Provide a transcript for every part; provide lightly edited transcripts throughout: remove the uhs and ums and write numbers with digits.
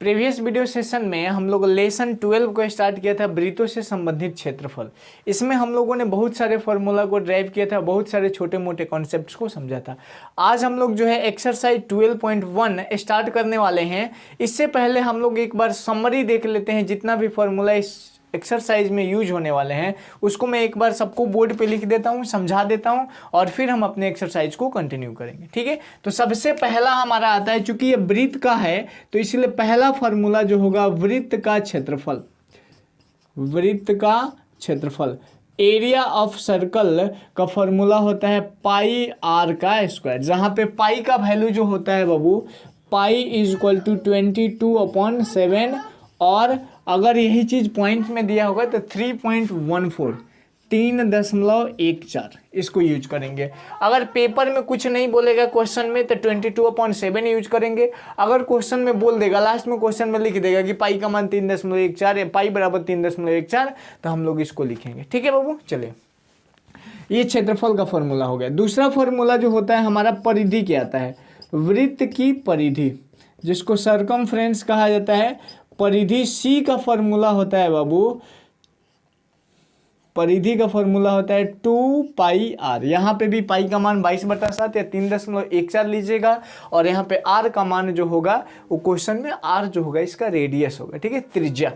Previous video session में हम लोग लेसन 12 को स्टार्ट किया था, वृत्तों से संबंधित क्षेत्रफल। इसमें हम लोगों ने बहुत सारे फॉर्मूला को ड्राइव किया था, बहुत सारे छोटे मोटे कॉन्सेप्ट्स को समझा था। आज हम लोग जो है एक्सरसाइज 12.1 स्टार्ट करने वाले हैं। इससे पहले हम लोग एक बार समरी देख लेते हैं, जितना भी फॉर्मूला इस एक्सरसाइज में यूज होने वाले हैं उसको मैं एक बार सबको बोर्ड पे लिख देता हूँ, समझा देता हूँ और फिर हम अपने एक्सरसाइज को कंटिन्यू करेंगे। ठीक है, तो सबसे पहला हमारा आता है, चूंकि ये वृत्त का है तो इसलिए पहला फॉर्मूला जो होगा वृत्त का क्षेत्रफल। वृत्त का क्षेत्रफल, एरिया ऑफ सर्कल का फॉर्मूला होता है पाई आर का स्क्वायर, जहाँ पे पाई का वैल्यू जो होता है बाबू, पाई इज इक्वल टू 22/7 और अगर यही चीज़ पॉइंट में दिया होगा तो 3.14 3.14 इसको यूज करेंगे। अगर पेपर में कुछ नहीं बोलेगा क्वेश्चन में तो 22/7 यूज करेंगे। अगर क्वेश्चन में बोल देगा, लास्ट में क्वेश्चन में लिख देगा कि पाई का मान 3.14 या पाई बराबर 3.14 तो हम लोग इसको लिखेंगे। ठीक है बाबू, चलिए ये क्षेत्रफल का फॉर्मूला हो गया। दूसरा फॉर्मूला जो होता है हमारा परिधि के आता है, वृत्त की परिधि जिसको सर्कमफ्रेंस कहा जाता है। परिधि सी का फॉर्मूला होता है बाबू, परिधि का फॉर्मूला होता है 2 पाई आर। यहाँ पे भी पाई का मान 22/7 या 3.14 लीजिएगा और यहाँ पे आर का मान जो होगा वो क्वेश्चन में आर जो होगा इसका रेडियस होगा। ठीक है, त्रिज्या।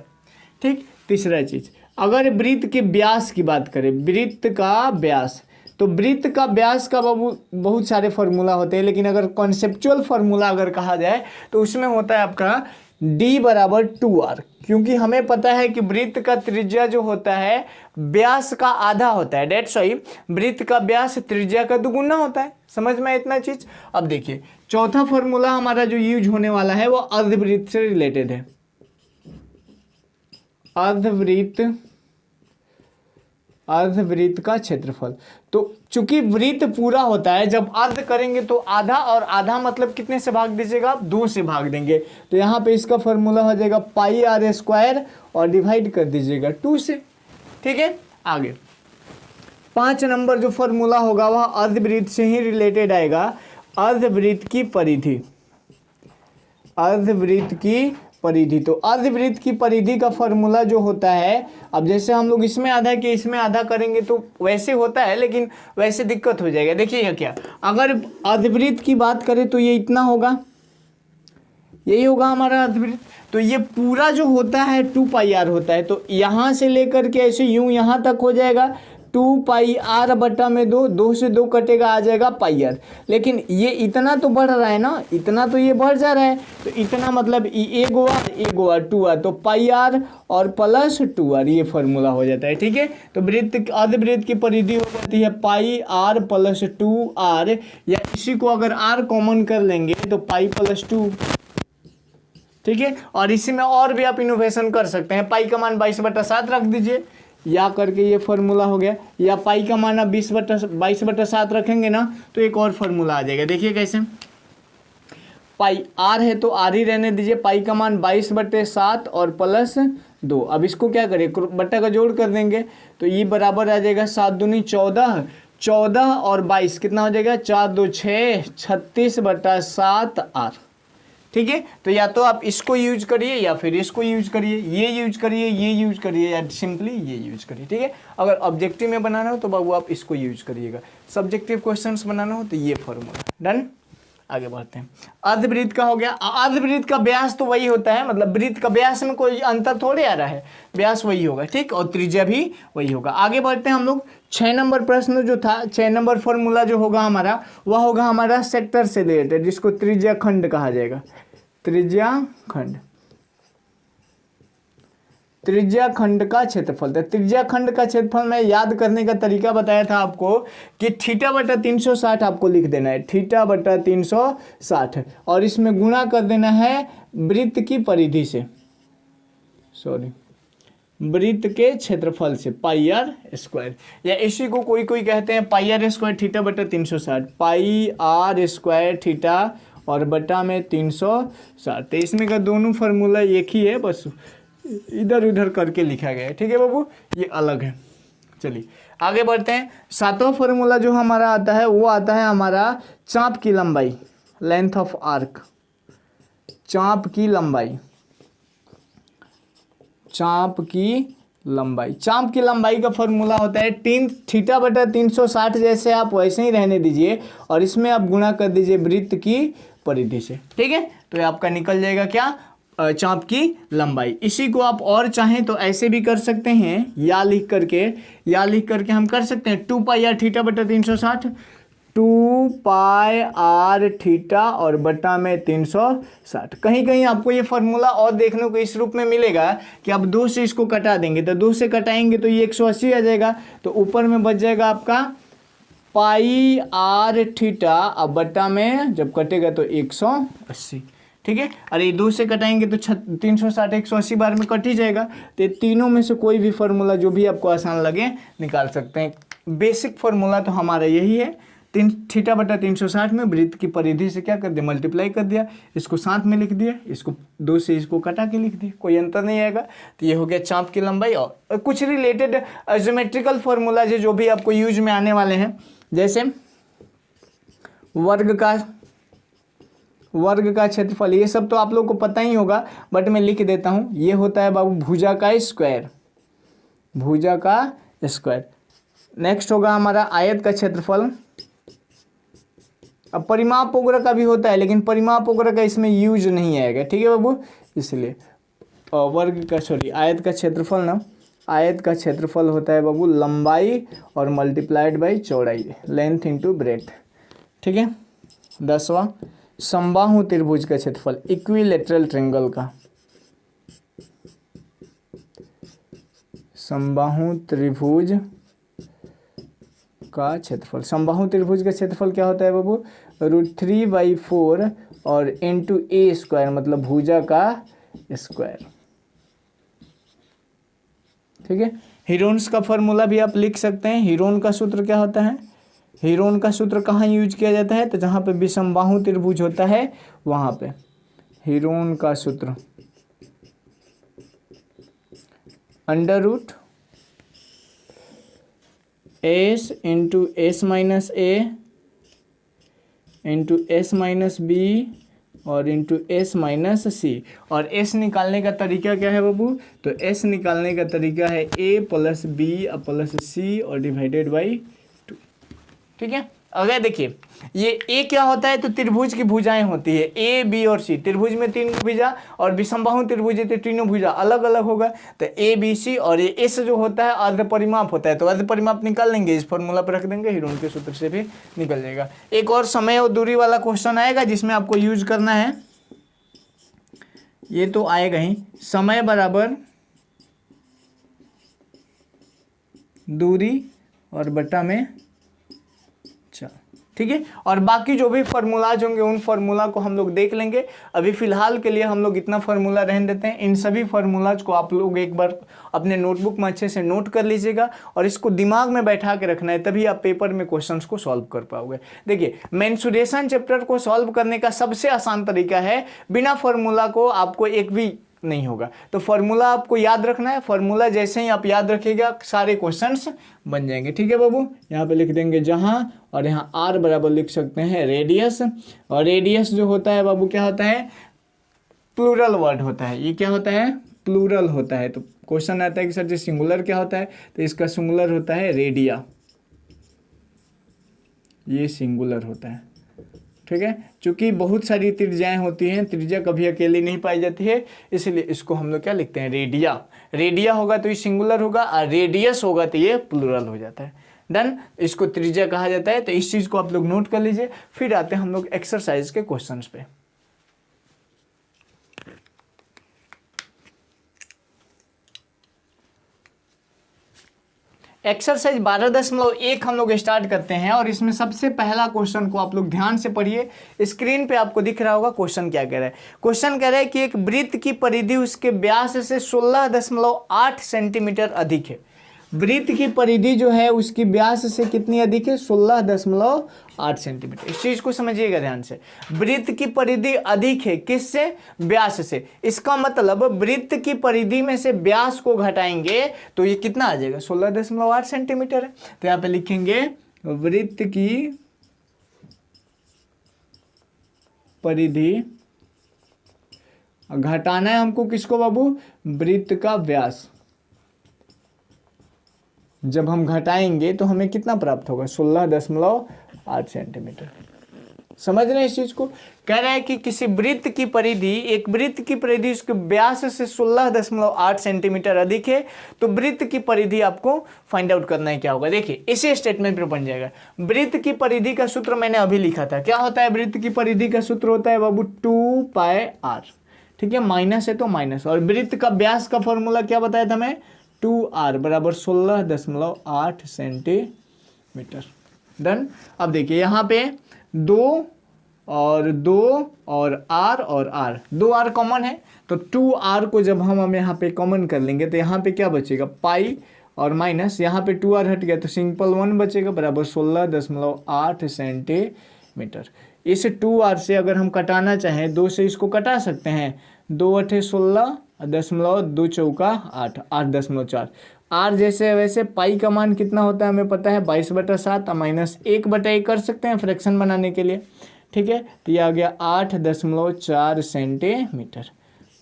ठीक, तीसरा चीज, अगर वृत्त के व्यास की बात करें, वृत्त का व्यास, तो वृत्त का व्यास का बाबू बहुत सारे फॉर्मूला होते हैं, लेकिन अगर कॉन्सेप्चुअल फॉर्मूला अगर कहा जाए तो उसमें होता है आपका d बराबर 2r, क्योंकि हमें पता है कि वृत्त का त्रिज्या जो होता है व्यास का आधा होता है। डेट्स वाई वृत्त का व्यास त्रिज्या का दुगुना होता है। समझ में इतना चीज। अब देखिए चौथा फॉर्मूला हमारा जो यूज होने वाला है वो अर्धवृत्त से रिलेटेड है। अर्धवृत्त का क्षेत्रफल, तो चूंकि वृत्त पूरा होता है, जब अर्ध करेंगे तो आधा, और आधा मतलब कितने से भाग दीजिएगा आप, 2 से भाग देंगे। तो यहाँ पे इसका फॉर्मूला हो जाएगा पाई आर स्क्वायर और डिवाइड कर दीजिएगा 2 से। ठीक है, आगे 5 नंबर जो फॉर्मूला होगा वह अर्धवृत्त से ही रिलेटेड आएगा। अर्धवृत्त की परिधि, अर्धवृत्त की परिधि, तो अर्धवृत्त की परिधि का फॉर्मूला जो होता है, अब जैसे हम लोग इसमें आधा के इसमें आधा करेंगे तो वैसे होता है, लेकिन वैसे दिक्कत हो जाएगा। देखिए क्या, अगर अर्धवृत्त की बात करें तो ये इतना होगा, यही होगा हमारा अर्धवृत्त। तो ये पूरा जो होता है 2 पाई आर होता है, तो यहाँ से लेकर के ऐसे यूं यहाँ तक हो जाएगा 2 पाई आर बटा में 2, 2 से 2 कटेगा, आ जाएगा पाई आर। लेकिन ये इतना तो बढ़ रहा है ना, इतना तो ये बढ़ जा रहा है, तो इतना मतलब एक आर 2 आर, तो पाई आर और प्लस 2 आर, ये फॉर्मूला हो जाता है। ठीक है, तो वृत्त अर्धवृत्त की परिधि हो जाती है पाई आर प्लस 2 आर, या इसी को अगर आर कॉमन कर लेंगे तो पाई प्लस 2। ठीक है, और इसी में और भी आप इनोवेशन कर सकते हैं। पाई का मान 22/7 रख दीजिए, या करके ये फॉर्मूला हो गया, या पाई का मान 22/7 रखेंगे ना तो एक और फॉर्मूला आ जाएगा। देखिए कैसे, पाई आर है तो आर ही रहने दीजिए, पाई का मान 22/7 और प्लस 2। अब इसको क्या करें, बट्टा का जोड़ कर देंगे तो ये बराबर आ जाएगा 7 दूनी 14, 14 और 22 कितना हो जाएगा, 4 2 6, 36/7 आर। ठीक है, तो या तो आप इसको यूज करिए या फिर इसको यूज करिए, ये यूज करिए, ये यूज करिए, या सिंपली ये यूज करिए। ठीक है, अगर ऑब्जेक्टिव में बनाना हो तो बाबू आप इसको यूज करिएगा, सब्जेक्टिव क्वेश्चंस बनाना हो तो ये फॉर्मूला। डन, आगे बढ़ते हैं। अर्धवृत्त का हो गया। अर्धवृत्त का व्यास तो वही होता है, मतलब वृत्त का व्यास में कोई अंतर थोड़े आ रहा है, व्यास वही होगा। ठीक, और त्रिज्या भी वही होगा। आगे बढ़ते हैं हम लोग। 6 नंबर प्रश्न जो था, 6 नंबर फॉर्मूला जो होगा हमारा वह होगा हमारा सेक्टर से रिलेटेड, जिसको त्रिज्या खंड कहा जाएगा। त्रिज्या खंड, त्रिज्या खंड का क्षेत्रफल। तो त्रिज्या खंड का क्षेत्रफल में याद करने का तरीका बताया था आपको कि θ/360 आपको लिख देना है, θ/360, और इसमें गुणा कर देना है वृत्त की परिधि से, वृत्त के क्षेत्रफल से, पाई आर स्क्वायर, या इसी को कोई कोई कहते हैं pi r square θ/360, pi r square theta और बटा में 360। तो इसमें का दोनों फार्मूला एक ही है, बस इधर उधर करके लिखा गया है। ठीक है बाबू, ये अलग है। चलिए आगे बढ़ते हैं। 7वां फार्मूला जो हमारा आता है वो आता है हमारा चाप की लंबाई, लेंथ ऑफ आर्क, चाप की लंबाई। चाप की लंबाई। चाप की लंबाई का फॉर्मूला होता है थीटा बटा 360, जैसे आप वैसे ही रहने दीजिए और इसमें आप गुणा कर दीजिए वृत्त की परिधि से। ठीक है, तो ये आपका निकल जाएगा क्या, चाप की लंबाई। इसी को आप और चाहें तो ऐसे भी कर सकते हैं, या लिख करके हम कर सकते हैं 2πr थीटा बटा 360, 2πr थीटा और बटा में 360। कहीं कहीं आपको ये फॉर्मूला और देखने को इस रूप में मिलेगा कि आप 2 से इसको कटा देंगे, तो 2 से कटाएंगे तो ये 180 आ जाएगा, तो ऊपर में बच जाएगा आपका पाई आर थीटा, अब बटा में जब कटेगा तो 180। ठीक है, अरे 2 से कटाएंगे तो 360 180 बार में कट ही जाएगा। तो तीनों में से कोई भी फॉर्मूला जो भी आपको आसान लगे निकाल सकते हैं। बेसिक फॉर्मूला तो हमारा यही है, थीटा बटा 360 में वृत्त की परिधि से क्या कर दिया, मल्टीप्लाई कर दिया, इसको साथ में लिख दिया, इसको 2 से इसको कटा के लिख दिया, कोई अंतर नहीं आएगा। तो ये हो गया चाप की लंबाई। और कुछ रिलेटेड ज्योमेट्रिकल फॉर्मूला जो भी आपको यूज में आने वाले हैं, जैसे वर्ग का क्षेत्रफल, ये सब तो आप लोग को पता ही होगा, बट मैं लिख देता हूँ। ये होता है बाबू भुजा का स्क्वायर, नेक्स्ट होगा हमारा आयत का क्षेत्रफल। अब परिमाप वगैरह का भी होता है, लेकिन परिमाप वगैरह का इसमें यूज नहीं आएगा। ठीक है बाबू, इसलिए आयत का क्षेत्रफल ना, आयत का क्षेत्रफल होता है बाबू लंबाई और मल्टीप्लाइड बाई चौड़ाई, लेंथ इंटू ब्रेथ। ठीक है, 10वां समबाहु त्रिभुज का क्षेत्रफल, इक्विलेटरल ट्रायंगल का, समबाहु त्रिभुज का क्षेत्रफल। समबाहु त्रिभुज का क्षेत्रफल क्या होता है बाबू, √3/4 और इंटू ए स्क्वायर, मतलब भुजा का स्क्वायर। ठीक है, हीरोन्स का फॉर्मूला भी आप लिख सकते हैं। हीरोन का सूत्र क्या होता है, हीरोन का सूत्र कहाँ यूज किया जाता है, तो जहाँ पे विषमबाहु त्रिभुज होता है वहाँ पे हीरोन का सूत्र √S इंटू S माइनस ए इंटू S माइनस बी और इंटू S माइनस सी। और S निकालने का तरीका क्या है बाबू, तो S निकालने का तरीका है A प्लस बी प्लस सी और डिवाइडेड बाई 2। ठीक है, अगर देखिए ये A क्या होता है, तो त्रिभुज की भुजाएं होती है A B और C। त्रिभुज में 3 भुजा और विषमबाहु त्रिभुज है तो तीनों भुजा अलग अलग होगा, तो A B C। और ये S जो होता है अर्ध परिमाप होता है, तो अर्ध परिमाप निकाल लेंगे, इस फॉर्मूला पर रख देंगे, हीरोन के सूत्र से भी निकल जाएगा। एक और समय और दूरी वाला क्वेश्चन आएगा जिसमें आपको यूज करना है, ये तो आएगा ही, समय बराबर दूरी और बटा में 4। ठीक है, और बाकी जो भी फार्मूलाज होंगे उन फार्मूला को हम लोग देख लेंगे। अभी फिलहाल के लिए हम लोग इतना फार्मूला रहने देते हैं। इन सभी फार्मूलाज को आप लोग एक बार अपने नोटबुक में अच्छे से नोट कर लीजिएगा और इसको दिमाग में बैठा के रखना है, तभी आप पेपर में क्वेश्चंस को सॉल्व कर पाओगे। देखिए, मेंसुरेशन चैप्टर को सॉल्व करने का सबसे आसान तरीका है, बिना फार्मूला को आपको एक भी नहीं होगा। तो फॉर्मूला आपको याद रखना है, फॉर्मूला जैसे ही आप याद रखिएगा सारे क्वेश्चंस बन जाएंगे। ठीक है बाबू, यहाँ पे लिख देंगे जहां, और यहाँ आर बराबर लिख सकते हैं रेडियस। और रेडियस जो होता है बाबू क्या होता है, प्लूरल वर्ड होता है। ये क्या होता है, प्लूरल होता है। तो क्वेश्चन आता है कि सर जी सिंगुलर क्या होता है, तो इसका सिंगुलर होता है रेडिया, ये सिंगुलर होता है। ठीक है, चूंकि बहुत सारी त्रिज्याएं होती हैं, त्रिज्या कभी अकेली नहीं पाई जाती है, इसलिए इसको हम लोग क्या लिखते हैं, रेडिया। रेडिया होगा तो ये सिंगुलर होगा, और रेडियस होगा तो ये प्लूरल हो जाता है। डन, इसको त्रिज्या कहा जाता है। तो इस चीज़ को आप लोग नोट कर लीजिए। फिर आते हैं हम लोग एक्सरसाइज के क्वेश्चंस पे। एक्सरसाइज 12.1 हम लोग स्टार्ट करते हैं, और इसमें सबसे पहला क्वेश्चन को आप लोग ध्यान से पढ़िए। स्क्रीन पे आपको दिख रहा होगा क्वेश्चन क्या कह रहा है। क्वेश्चन कह रहा है कि एक वृत्त की परिधि उसके व्यास से 16.8 सेंटीमीटर अधिक है। वृत्त की परिधि जो है उसकी व्यास से कितनी अधिक है, 16.8 सेंटीमीटर। इस चीज को समझिएगा ध्यान से। वृत्त की परिधि अधिक है किससे, व्यास से। इसका मतलब वृत्त की परिधि में से व्यास को घटाएंगे तो ये कितना आ जाएगा, 16.8 सेंटीमीटर है। तो यहाँ पे लिखेंगे वृत्त की परिधि घटाना है हमको किसको बाबू, वृत्त का व्यास। जब हम घटाएंगे तो हमें कितना प्राप्त होगा, 16.8 सेंटीमीटर। समझ रहे हैं इस चीज को। कह रहा है कि किसी वृत्त की परिधि, एक वृत्त की परिधि उसके व्यास से 16.8 सेंटीमीटर अधिक है, तो वृत्त की परिधि आपको फाइंड आउट करना है क्या होगा। देखिए इसी स्टेटमेंट पे बन जाएगा। वृत्त की परिधि का सूत्र मैंने अभी लिखा था, क्या होता है वृत्त की परिधि का सूत्र होता है बाबू 2πr। ठीक है, माइनस है तो माइनस, और वृत्त का व्यास का फॉर्मूला क्या बताया था मैं, 2r बराबर 16.8 सेंटीमीटर। डन। अब देखिए यहाँ पे 2 और r, 2r कॉमन है, तो 2r को जब हम यहाँ पे कॉमन कर लेंगे तो यहाँ पे क्या बचेगा, पाई और माइनस, यहाँ पे 2r हट गया तो सिंपल 1 बचेगा बराबर 16.8 सेंटीमीटर। इस 2r से अगर हम कटाना चाहें 2 से इसको कटा सकते हैं, 2 8 16 2 चौका 8, 8.4। r जैसे वैसे पाई का मान कितना होता है हमें पता है, 22/7 माइनस 1/1 कर सकते हैं फ्रैक्शन बनाने के लिए। ठीक है, तो ये आ गया 8.4 सेंटीमीटर।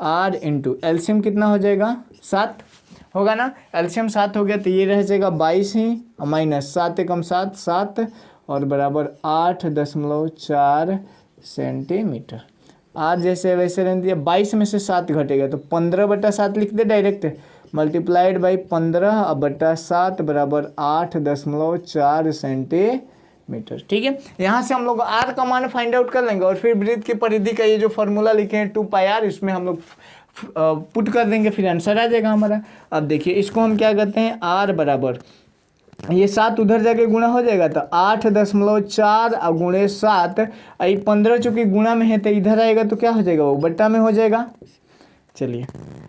r इंटू एलसीएम कितना हो जाएगा, 7 होगा ना, एलसीएम 7 हो गया तो ये रह जाएगा 22 ही, माइनस 7 कम 7 7 और बराबर 8.4 सेंटीमीटर। r जैसे वैसे रहने दिया, 22 में से 7 घटेगा तो 15/7 लिख दे डायरेक्ट, मल्टीप्लाइड बाई 15/7 बराबर 8.4 सेंटीमीटर। ठीक है, यहाँ से हम लोग r का मान फाइंड आउट कर लेंगे और फिर वृत्त की परिधि का ये जो फॉर्मूला लिखे हैं 2πr, इसमें हम लोग पुट कर देंगे, फिर आंसर आ जाएगा हमारा। अब देखिए इसको हम क्या करते हैं, r बराबर ये 7 उधर जाके गुणा हो जाएगा तो 8.4 गुणे 7, 15 चूँकि गुणा में है तो इधर आएगा तो क्या हो जाएगा, वो बट्टा में हो जाएगा। चलिए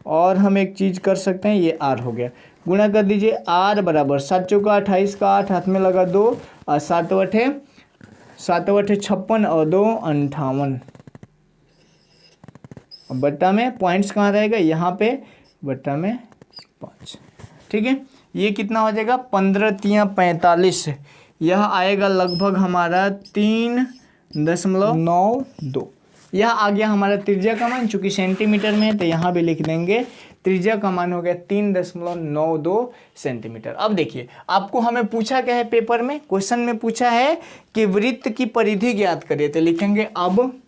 और हम एक चीज़ कर सकते हैं, ये r हो गया, गुणा कर दीजिए, r बराबर 7 चौका 28 का 8, हाथ में लगा 2 और 7 8 56 और 2 58, बट्टा में पॉइंट्स कहाँ रहेगा, यहाँ पे बट्टा में 5। ठीक है, ये कितना हो जाएगा, 15 3 45, यह आएगा लगभग हमारा 3.92। यह आ गया हमारा त्रिज्या का मान, चूंकि सेंटीमीटर में है तो यहाँ भी लिख देंगे, त्रिज्या का मान हो गया 3.92 सेंटीमीटर। अब देखिए आपको हमें पूछा क्या है पेपर में, क्वेश्चन में पूछा है कि वृत्त की परिधि ज्ञात करिए, तो लिखेंगे अब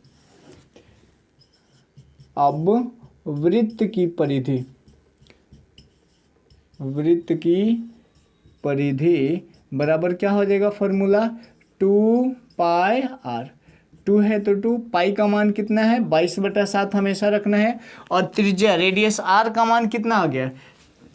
वृत्त की परिधि, वृत्त की परिधि बराबर क्या हो जाएगा फॉर्मूला, 2πr। 2 है तो 2, पाई का मान कितना है 22/7 हमेशा रखना है, और त्रिज्या रेडियस r का मान कितना आ गया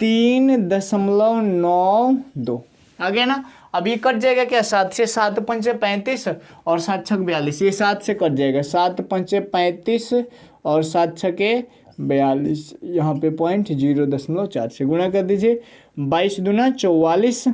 3.92 आ गया ना। अब ये कट जाएगा क्या, 7 से 7 पंचे 35 और 7 छक 42, ये 7 से कट जाएगा, 7 पंचे 35 और 7 छके 42, यहाँ पे पॉइंट 0.4 से गुणा कर दीजिए, 22 दूना 44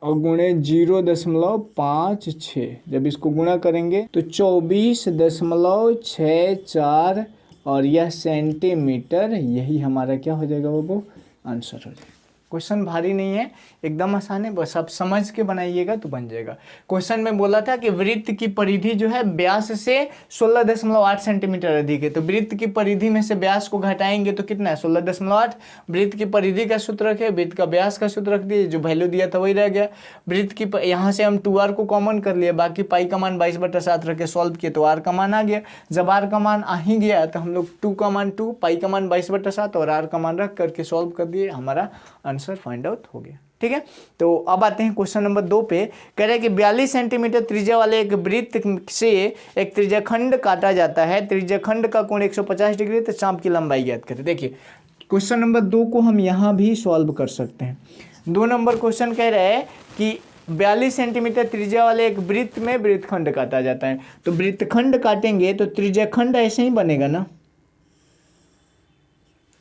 और गुणे 0.56, जब इसको गुणा करेंगे तो 24.64 और यह सेंटीमीटर, यही हमारा क्या हो जाएगा वो आंसर हो जाएगा। क्वेश्चन भारी नहीं है, एकदम आसान है, बस आप समझ के बनाइएगा तो बन जाएगा। क्वेश्चन में बोला था कि वृत्त की परिधि जो है व्यास से 16.8 सेंटीमीटर अधिक है, तो वृत्त की परिधि में से व्यास को घटाएंगे तो कितना है 16.8। वृत्त की परिधि का सूत्र रखे, वृत्त का व्यास का सूत्र रख दिए, जो वैल्यू दिया था वही रह गया। वृत्त की यहाँ से हम 2r को कॉमन कर लिए, बाकी पाई का मान 22/7 रख के सॉल्व किए तो r का मान आ गया। जब r का मान आ ही गया तो हम लोग 2 का मान 2, पाई का मान 22/7 और r का मान रख करके सॉल्व कर दिए, हमारा आंसर फाइंड आउट हो गया। ठीक है, तो अब आते हैं क्वेश्चन नंबर 2 पे। कह रहे हैं कि 42 सेंटीमीटर त्रिज्या वाले एक वृत्त से एक त्रिज्याखंड काटा जाता है, त्रिज्याखंड का कोण 150 डिग्री, तो चाप की लंबाई ज्ञात करें। देखिए क्वेश्चन नंबर 2 को हम यहाँ भी सॉल्व कर सकते हैं। 2 नंबर क्वेश्चन कह रहा है कि 42 सेंटीमीटर त्रिज्या वाले एक वृत्त में वृत्तखंड काटा जाता है, तो वृत्तखंड काटेंगे तो त्रिज्याखंड ऐसे ही बनेगा ना,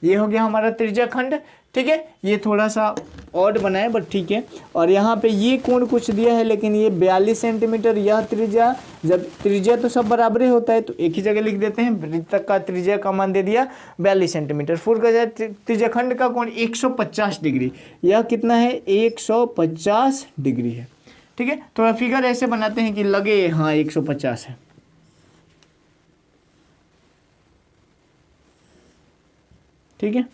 ये हो गया हमारा त्रिज्याखंड। ठीक है, ये थोड़ा सा ऑड बनाए बट ठीक है, और यहाँ पे ये कोण कुछ दिया है लेकिन ये 42 सेंटीमीटर यह त्रिज्या, जब त्रिज्या तो सब बराबर ही होता है तो एक ही जगह लिख देते हैं, वृत्त का त्रिज्या का मान दे दिया 42 सेंटीमीटर। फुल का जाए त्रिज्याखंड का कोण 150 डिग्री, यह कितना है 150 डिग्री है। ठीक है, थोड़ा फिगर ऐसे बनाते हैं कि लगे हाँ 150 है। ठीक है।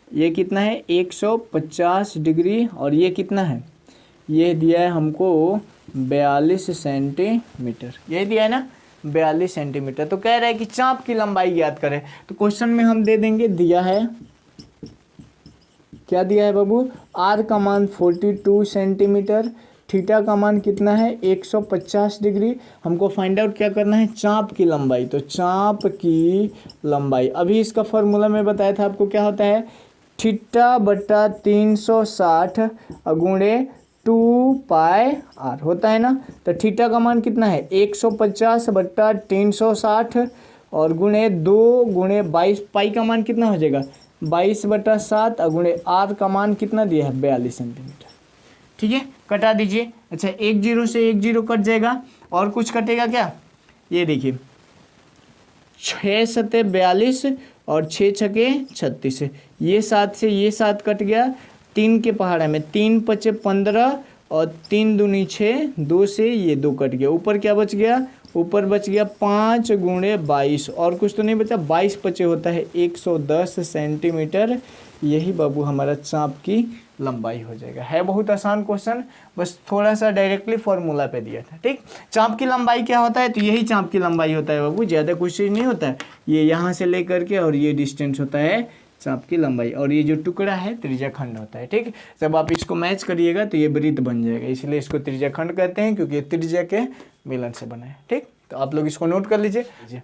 ये कितना है 150 डिग्री और ये कितना है, ये दिया है हमको 42 सेंटीमीटर, ये दिया है ना 42 सेंटीमीटर। तो कह रहा है कि चाप की लंबाई ज्ञात करें। तो क्वेश्चन में हम दे देंगे, दिया है, क्या दिया है बाबू, आर का मान 42 सेंटीमीटर, थीटा का मान कितना है 150 डिग्री। हमको फाइंड आउट क्या करना है, चाप की लंबाई। तो चाप की लंबाई, अभी इसका फॉर्मूला मैं बताया था आपको, क्या होता है, थीटा बटा 360 गुणे 2 पाई आर होता है ना। तो थीटा का मान कितना है 150 बट्टा 360 और गुणे 2 गुणे 22, पाई का मान कितना हो जाएगा 22 बटा 7 गुणे आर का मान कितना दिया है 42 सेंटीमीटर। ठीक है, कटा दीजिए। अच्छा, 1 0 से 1 0 कट जाएगा, और कुछ कटेगा क्या, ये देखिए 6 सते 42 और 6 छके 36, ये 7 से ये 7 कट गया, 3 के पहाड़ा में 3 पचे 15 और 3 दूनी 6, 2 से ये 2 कट गया, ऊपर क्या बच गया, ऊपर बच गया 5 गुणे 22 और कुछ तो नहीं बचा, 22 पचे होता है 110 सेंटीमीटर। यही बाबू हमारा चाप की लंबाई हो जाएगा। है बहुत आसान क्वेश्चन, बस थोड़ा सा डायरेक्टली फॉर्मूला पे दिया था। ठीक, चाप की लंबाई क्या होता है, तो यही चाप की लंबाई होता है बाबू, ज़्यादा कुछ चीज़ नहीं होता है। ये यहाँ से लेकर के और ये डिस्टेंस होता है चाप की लंबाई, और ये जो टुकड़ा है त्रिज्या खंड होता है। ठीक, जब आप इसको मैच करिएगा तो ये वृत्त बन जाएगा, इसलिए इसको त्रिज्या खंड कहते हैं, क्योंकि ये त्रिज्या के मिलन से बना है। ठीक, तो आप लोग इसको नोट कर लीजिए।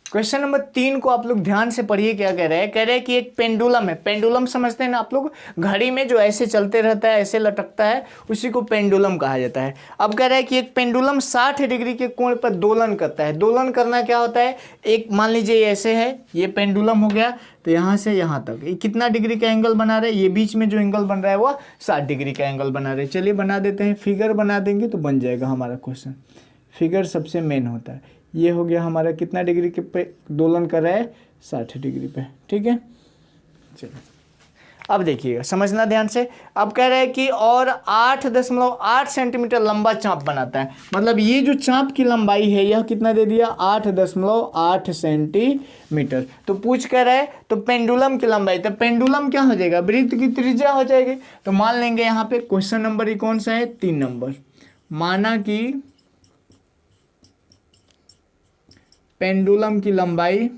क्वेश्चन नंबर 3 को आप लोग ध्यान से पढ़िए, क्या कह रहे हैं, कह रहे हैं कि एक पेंडुलम है। पेंडुलम समझते हैं ना आप लोग, घड़ी में जो ऐसे चलते रहता है, ऐसे लटकता है, उसी को पेंडुलम कहा जाता है। अब कह रहा है कि एक पेंडुलम 60 डिग्री के कोण पर दोलन करता है। दोलन करना क्या होता है, एक मान लीजिए ये ऐसे है, ये पेंडुलम हो गया, तो यहाँ से यहाँ तक ये कितना डिग्री का एंगल बना रहे हैं, ये बीच में जो एंगल बन रहा है वो 60 डिग्री का एंगल बना रहे हैं। चलिए बना देते हैं, फिगर बना देंगे तो बन जाएगा हमारा क्वेश्चन। फिगर सबसे मेन होता है। ये हो गया हमारा कितना डिग्री के पे दोलन कर रहा है, 60 डिग्री पे। ठीक है, चलिए अब देखिएगा, समझना ध्यान से। अब कह रहे हैं कि और 8.8 सेंटीमीटर लंबा चाप बनाता है। मतलब ये जो चाप की लंबाई है यह कितना दे दिया, 8.8 सेंटीमीटर। तो पूछ कर रहा है तो पेंडुलम की लंबाई, तो पेंडुलम क्या हो जाएगा, वृत्त की त्रिज्या हो जाएगी। तो मान लेंगे यहाँ पे क्वेश्चन नंबर ही कौन सा है, 3 नंबर। माना कि पेंडुलम की लंबाई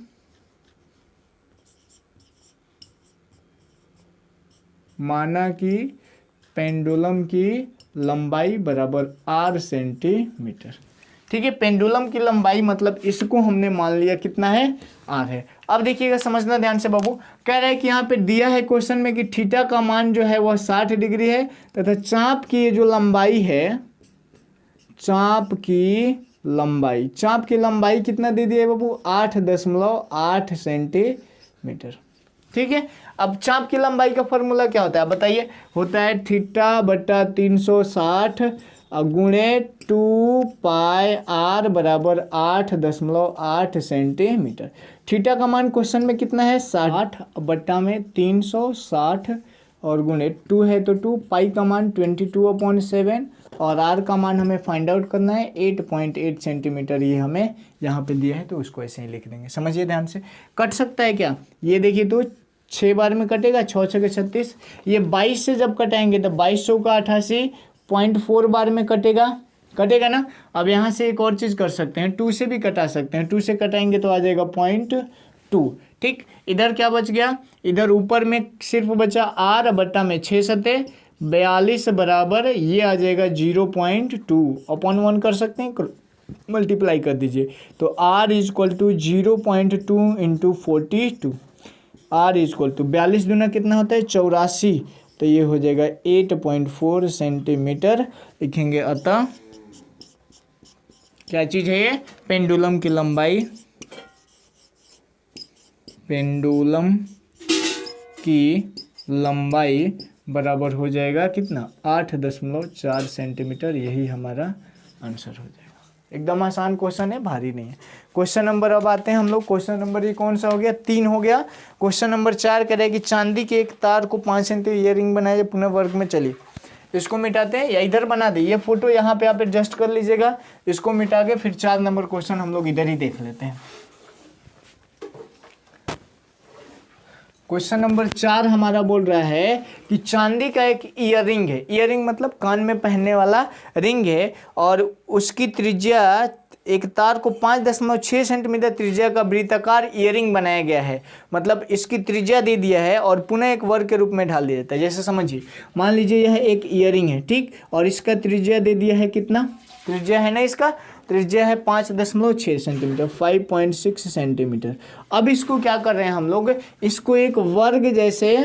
पेंडुलम की लंबाई बराबर r सेंटीमीटर। ठीक है, पेंडुलम की लंबाई मतलब इसको हमने मान लिया कितना है, r है। अब देखिएगा, समझना ध्यान से बाबू, कह रहा है कि यहाँ पे दिया है क्वेश्चन में कि थीटा का मान जो है वह 60 डिग्री है, तथा चाप की ये जो लंबाई है, चाप की लंबाई कितना दे दिया है बाबू, 8.8 सेंटीमीटर। ठीक है, अब चाप की लंबाई का फॉर्मूला क्या होता है, बताइए। होता है थीटा बटा 360 गुणे 2 पाई आर बराबर 8.8 सेंटीमीटर। थीटा का मान क्वेश्चन में कितना है, 60 बट्टा में 360 और गुणे 2 है तो 2, पाई का मान 22/7 और आर का मान हमें फाइंड आउट करना है 8.8 सेंटीमीटर। ये हमें यहाँ पे दिया है तो उसको ऐसे ही लिख देंगे। समझिए ध्यान से, कट सकता है क्या, ये देखिए तो 6 बार में कटेगा, 6 6 36। ये 22 से जब कटाएंगे तो 22 का 88.4 बार में कटेगा ना। अब यहाँ से एक और चीज़ कर सकते हैं, 2 से भी कटा सकते हैं। 2 से कटाएंगे तो आ जाएगा 0.2। ठीक, इधर क्या बच गया, इधर ऊपर में सिर्फ बचा आर बट्टा में 6 सते 42 बराबर ये आ जाएगा 0.2 अपॉन 1 कर सकते हैं, मल्टीप्लाई कर दीजिए। तो r is equal to 0.2 into 42, r is equal to 42 दूना कितना होता है 84, तो ये हो जाएगा 8.4 सेंटीमीटर लिखेंगे। अतः क्या चीज़ है ये, पेंडुलम की लंबाई, पेंडुलम की लंबाई बराबर हो जाएगा कितना, 8.4 सेंटीमीटर। यही हमारा आंसर हो जाएगा। एकदम आसान क्वेश्चन है, भारी नहीं है। क्वेश्चन नंबर अब आते हैं हम लोग, क्वेश्चन नंबर ये कौन सा हो गया, 3 हो गया। क्वेश्चन नंबर 4 कह रहा है कि चांदी के एक तार को 5 सेंटी ईयरिंग बनाए पुनः वर्ग में चली। इसको मिटाते हैं या इधर बना दे, ये फोटो यहाँ पे आप एडजस्ट कर लीजिएगा, इसको मिटा के फिर 4 नंबर क्वेश्चन हम लोग इधर ही देख लेते हैं। क्वेश्चन नंबर 4 हमारा बोल रहा है कि चांदी का एक ईयररिंग है, ईयररिंग मतलब कान में पहनने वाला रिंग है, और उसकी त्रिज्या एक तार को 5.6 सेंटीमीटर त्रिज्या का वृत्ताकार ईयररिंग बनाया गया है। मतलब इसकी त्रिज्या दे दिया है और पुनः एक वर्ग के रूप में ढाल दिया जाता है। जैसे समझिए, मान लीजिए यह एक ईयररिंग है, ठीक, और इसका त्रिज्या दे दिया है कितना, त्रिज्या है ना, इसका त्रिज्या है 5.6 सेंटीमीटर, 5.6 सेंटीमीटर। अब इसको क्या कर रहे हैं हम लोग, इसको एक वर्ग जैसे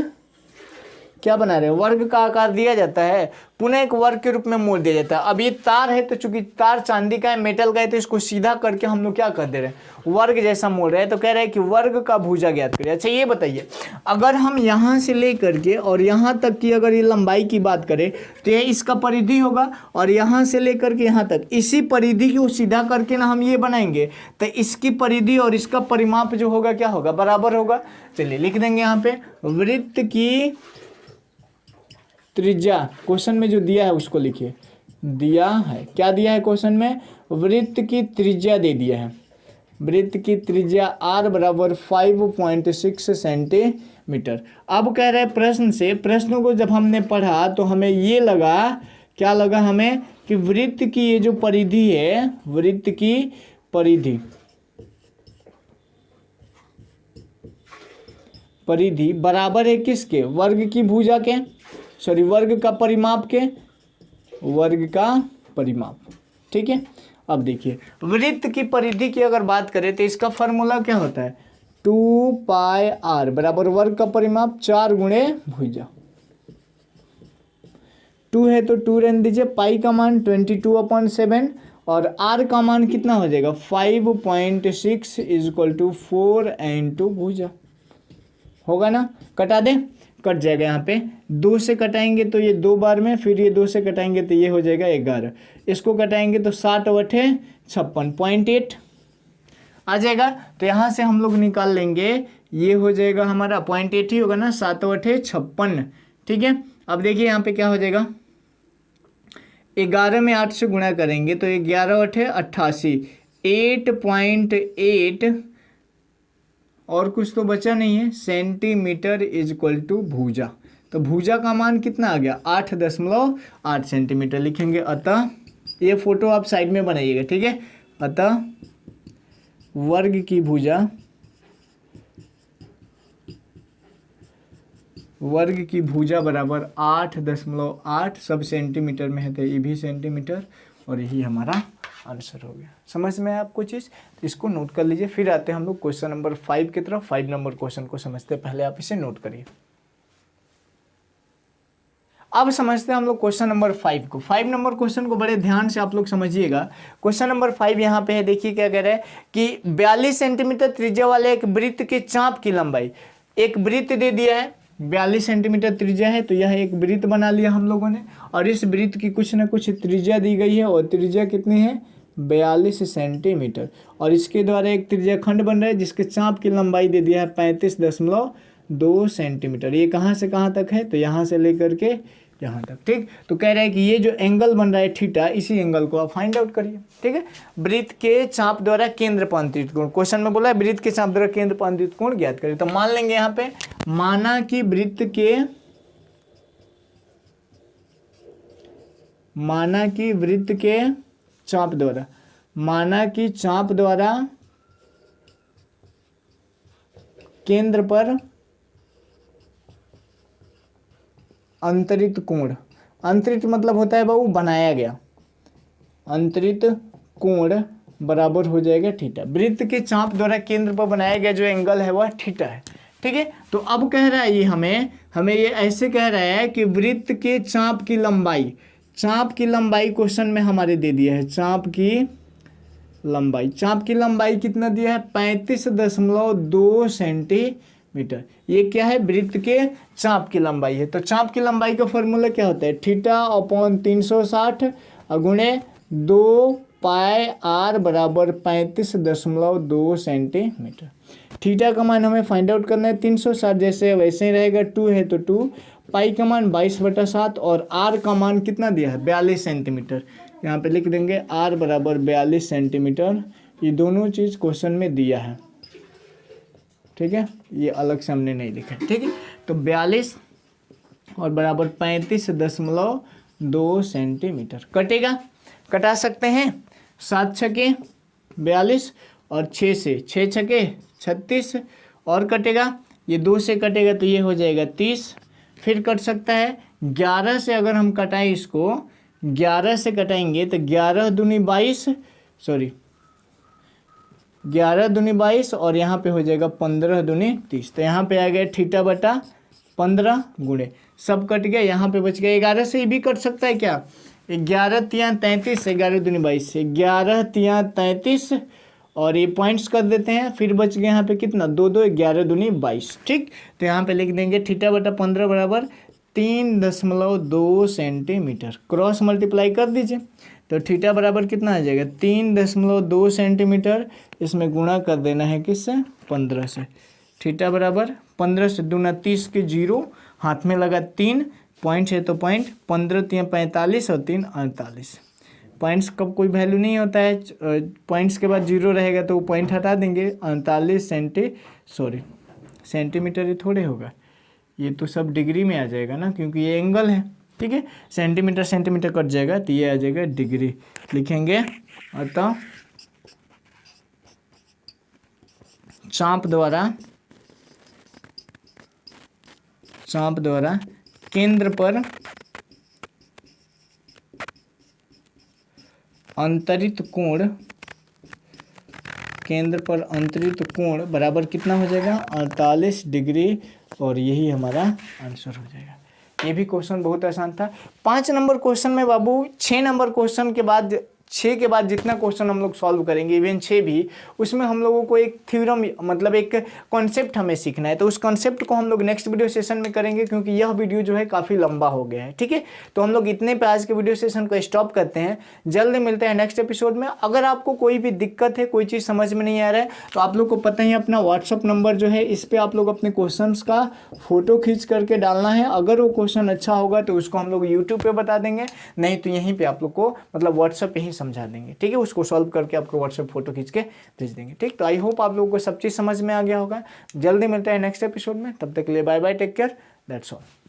क्या बना रहे हैं, वर्ग का आकार दिया जाता है, पुनः एक वर्ग के रूप में मोड़ दिया जाता है। अब ये तार है, तो चूंकि तार चांदी का है, मेटल का है, तो इसको सीधा करके हम लोग क्या कर दे रहे हैं, वर्ग जैसा मोड़ रहे हैं। तो कह रहे हैं कि वर्ग का भुजा ज्ञात करिए। अच्छा ये बताइए, अगर हम यहाँ से ले करके और यहाँ तक की अगर ये लंबाई की बात करें तो ये इसका परिधि होगा, और यहाँ से लेकर के यहाँ तक इसी परिधि को सीधा करके ना हम ये बनाएंगे, तो इसकी परिधि और इसका परिमाप जो होगा क्या होगा, बराबर होगा। चलिए लिख देंगे यहाँ पे, वृत्त की त्रिज्या, क्वेश्चन में जो दिया है उसको लिखिए, दिया है, क्या दिया है क्वेश्चन में, वृत्त की त्रिज्या दे दिया है, वृत्त की त्रिज्या r बराबर 5.6 सेंटीमीटर। अब कह रहे हैं प्रश्न से, प्रश्नों को जब हमने पढ़ा तो हमें ये लगा, क्या लगा हमें, कि वृत्त की ये जो परिधि है, वृत्त की परिधि, परिधि बराबर है किसके, वर्ग की भुजा के, सॉरी वर्ग का परिमाप के, वर्ग का परिमाप, ठीक है। अब देखिए, वृत्त की परिधि की अगर बात करें तो इसका फॉर्मूला क्या होता है, 2πr बराबर वर्ग का परिमाप 4 गुणे भुजा। 2 है तो 2 रहने दीजिए, पाई का मान 22/7 और r का मान कितना हो जाएगा, 5.6 = 4 × भुजा, होगा ना, कटा दें, कट जाएगा। यहाँ पे 2 से कटाएंगे तो ये 2 बार में, फिर ये 2 से कटाएंगे तो ये हो जाएगा 11, इसको कटाएंगे तो 60/8 56.8 आ जाएगा। तो यहाँ से हम लोग निकाल लेंगे, ये हो जाएगा हमारा 0.8 ही होगा ना, 7/8 56, ठीक है। अब देखिए यहाँ पे क्या हो जाएगा, 11 में 8 से गुणा करेंगे तो 11/8 88, 8.8 और कुछ तो बचा नहीं है, सेंटीमीटर = भुजा। तो भुजा का मान कितना आ गया, 8.8 सेंटीमीटर लिखेंगे। अतः ये फोटो आप साइड में बनाइएगा, ठीक है। अतः वर्ग की भुजा, वर्ग की भुजा बराबर 8.8, सब सेंटीमीटर में है तो ये भी सेंटीमीटर, और यही हमारा आंसर हो गया। समझ में आपको चीज़, तो इसको नोट कर लीजिए। फिर आते हैं हम लोग क्वेश्चन नंबर 5 की तरफ। 5 नंबर क्वेश्चन को समझते हैं, पहले आप इसे नोट करिए। अब समझते हैं हम लोग क्वेश्चन नंबर 5 को। 5 नंबर क्वेश्चन को बड़े ध्यान से आप लोग समझिएगा। क्वेश्चन नंबर 5 यहाँ पे है, देखिए क्या कह रहा है कि 42 सेंटीमीटर त्रिज्या वाले एक वृत्त के चाप की लंबाई, एक वृत्त दे दिया है, 42 सेंटीमीटर त्रिज्या है, तो यह एक वृत्त बना लिया हम लोगों ने, और इस वृत्त की कुछ ना कुछ त्रिज्या दी गई है, और त्रिज्या कितनी है, 42 सेंटीमीटर, और इसके द्वारा एक त्रिज्या खंड बन रहा है जिसके चाप की लंबाई दे दिया है 35.2 सेंटीमीटर। ये कहाँ से कहाँ तक है, तो यहाँ से लेकर के यहाँ तक, ठीक। तो कह रहा है कि ये जो एंगल बन रहा है थीटा, इसी एंगल को आप फाइंड आउट करिए, ठीक है। वृत्त के चाप द्वारा केंद्र पर अंतरित कोण, क्वेश्चन में बोला है वृत्त के चाप द्वारा केंद्र पर अंतरित कोण ज्ञात करिए। तो मान लेंगे यहाँ पे, माना कि वृत्त के चाप द्वारा, माना कि चाप द्वारा केंद्र पर अंतरित कोण, अंतरित मतलब होता है बाबू बनाया गया, अंतरित कोण बराबर हो जाएगा थीटा। वृत्त के चाप द्वारा केंद्र पर बनाया गया जो एंगल है वह थीटा है, ठीक है। तो अब कह रहा है ये हमें ये ऐसे कह रहा है कि वृत्त के चाप की लंबाई, चाप की लंबाई क्वेश्चन में हमारे दे दिया है, चाप की लंबाई, चाप की लंबाई कितना दिया है, 35.2 सेंटीमीटर। ये क्या है, वृत्त के चाप की लंबाई है। तो चाप की लंबाई का फॉर्मूला क्या होता है, θ/360 गुणे 2πr बराबर 35.2 सेंटीमीटर। थीटा का मान हमें फाइंड आउट करना है, 360 जैसे वैसे ही रहेगा, 2 है तो 2, पाई का मान 22/7 और आर का मान कितना दिया है 42 सेंटीमीटर। यहाँ पे लिख देंगे आर बराबर 42 सेंटीमीटर। ये दोनों चीज़ क्वेश्चन में दिया है, ठीक है, ये अलग से हमने नहीं लिखा है, ठीक है। तो 42 और बराबर 35.2 सेंटीमीटर कटेगा, कटा सकते हैं। 7 छके 42 और 6 से 6 छके 36 और कटेगा, ये 2 से कटेगा तो ये हो जाएगा 30। फिर कट सकता है 11 से, अगर हम कटाएं इसको 11 से कटाएंगे तो 11 दूनी 22, सॉरी 11 दूनी 22 और यहाँ पे हो जाएगा 15 दूनी 30। तो यहाँ पे आ गया थीटा बटा 15 गुणे, सब कट गया, यहाँ पे बच गया 11 से। ये भी कट सकता है क्या, 11 तियां 33, 11 दूनी 22, 11 तियां 33 और ये पॉइंट्स कर देते हैं। फिर बच गया यहाँ पे कितना 2 2, 11 दूनी 22, ठीक। तो यहाँ पे लिख देंगे थीटा बटा 15 बराबर 3.2 सेंटीमीटर। क्रॉस मल्टीप्लाई कर दीजिए तो थीटा बराबर कितना आ जाएगा 3.2 सेंटीमीटर। इसमें गुणा कर देना है किससे 15 से। थीटा बराबर 15 से दूना 30 के 0, हाथ में लगा 3, पॉइंट है तो पॉइंट, 15 3 45 और 3 48। पॉइंट्स कब कोई वैल्यू नहीं होता है, पॉइंट्स के बाद 0 रहेगा तो वो पॉइंट हटा देंगे। 48 सेंटीमीटर ही थोड़े होगा, ये तो सब डिग्री में आ जाएगा ना, क्योंकि ये एंगल है, ठीक है। सेंटीमीटर सेंटीमीटर कट जाएगा तो ये आ जाएगा डिग्री, लिखेंगे। अतः चाप द्वारा केंद्र पर अंतरित कोण बराबर कितना हो जाएगा 48 डिग्री, और यही हमारा आंसर हो जाएगा। ये भी क्वेश्चन बहुत आसान था। 5 नंबर क्वेश्चन में बाबू 6 नंबर क्वेश्चन के बाद 6 के बाद जितना क्वेश्चन हम लोग सॉल्व करेंगे, इवन 6 भी, उसमें हम लोगों को एक थ्योरम मतलब एक कॉन्सेप्ट हमें सीखना है। तो उस कॉन्सेप्ट को हम लोग नेक्स्ट वीडियो सेशन में करेंगे, क्योंकि यह वीडियो जो है काफ़ी लंबा हो गया है, ठीक है। तो हम लोग इतने पे आज के वीडियो सेशन को स्टॉप करते हैं। जल्द मिलते हैं नेक्स्ट एपिसोड में। अगर आपको कोई भी दिक्कत है, कोई चीज़ समझ में नहीं आ रहा है, तो आप लोग को पता ही अपना व्हाट्सअप नंबर जो है, इस पर आप लोग अपने क्वेश्चन का फोटो खींच करके डालना है। अगर वो क्वेश्चन अच्छा होगा तो उसको हम लोग यूट्यूब पर बता देंगे, नहीं तो यहीं पर आप लोग को मतलब व्हाट्सअप पर ही समझा देंगे, ठीक है। उसको सॉल्व करके आपको व्हाट्सएप फोटो खींच के भेज देंगे, ठीक। तो आई होप आप लोगों को सब चीज़ समझ में आ गया होगा। जल्दी मिलता है नेक्स्ट एपिसोड में, तब तक के लिए bye bye, take care, that's all.